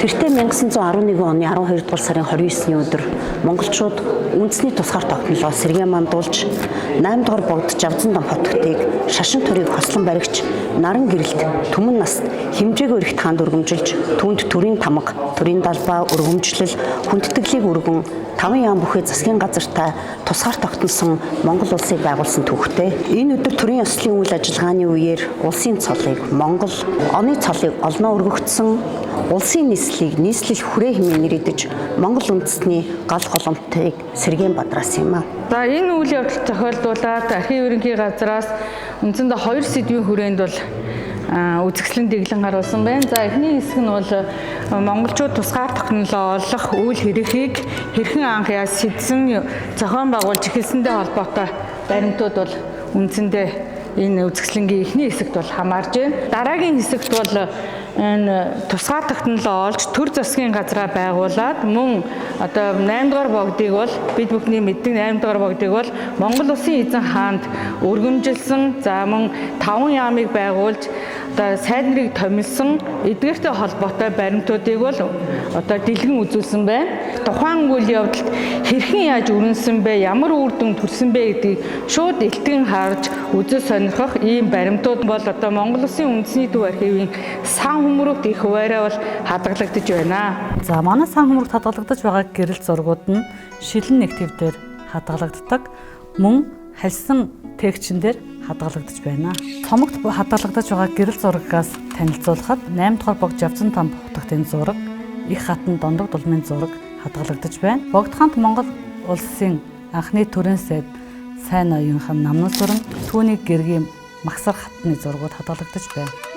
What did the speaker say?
Тэртээ 1911 оны 12 дугаар сарын 29-ний өдөр монголчууд үндэсний тусгаар тогтнолоо сэргээ мандуулж 8 дугаар богд Жавзан дам хотгтыг шашин төрийг хослон баригч наран гэрэлт түмэн наст хэмжээгүй эрэгт хаанд өргөмжилж түүнд төрийн тамга, төрийн далбаа өргөмжлөл, хүндэтгэлийг өргөн 5 яам бүхий засгийн газартай тусгаар тогтносон Монгол улсыг байгуулсан түүхтэй. Энэ өдөр төрийн ёслолын үйл ажиллагааны үеэр улсын цолыг Монгол, оны цолыг олноо өргөгдсөн, улсын нийслэлийг нийслэл хүрээ хэмээн нэрийдэж Монгол үндэстний гал голомтыг сэргээн бадраасан юм аа. За энэ үйл явдал тохиолдуулаад архив ерөнхий газраас үндсэндээ 2 сэдвийн хүрээнд бол үзэсгэлэн дэглэн харуулсан байна. За эхний хэсэг нь бол монголчууд тусгаар тогтнолоо олох үйл хэрхийг хэрхэн анх сэдсэн зохион байгуулж эхэлсэндээ холбоотой баримтууд бол үндсэндээ энэ үзэсгэлэнгийн эхний хэсэгт бол хамаарж байна. Дараагийн хэсэгт бол энэ тусгаар тогтнолоо олж төр засгийн газраа байгуулад мөн одоо 8 дугаар богдыг бол бид бүхний мэддэг 8 дугаар богдыг бол Монгол Улсын эзэн хаанд өргөмжилсөн, за мөн 5 яамыг байгуулж одоо сайд нарыг томилсон эдгээртэй холбоотой баримтуудыг бол одоо дэлгэн үзүүлсэн байна. Тухайн үйл явдалд хэрхэн яаж өрнөсөн бэ, ямар үр дүн төрсөн бэ гэдгийг шууд элтгэн харж үзэл сонирхох ийм баримтууд бол одоо Монгол Улсын үндэсний төв архивын сан хөмрөгт их хуваараа бол хадгалагдаж байна. За манай сан хөмрөгт хадгалагдаж байгаа гэрэл зургууд нь шилэн нэгтвээр хадгалагддаг, мөн хальсан тэгчин дээр хадгалагдаж байна. Цомогт хадгалагдаж байгаа гэрэл зурагаас танилцуулахад 8 дугаар богд Жавзан дам хотготын зураг, их хатан Дондог дулмын зураг хадгалагдаж байна. Богд хаант Монгол улсын анхны төрийн сайд сайн ноён хан Намнус сүрэн, түүний гэргийн Магсар хатны зургууд хадгалагдаж байна.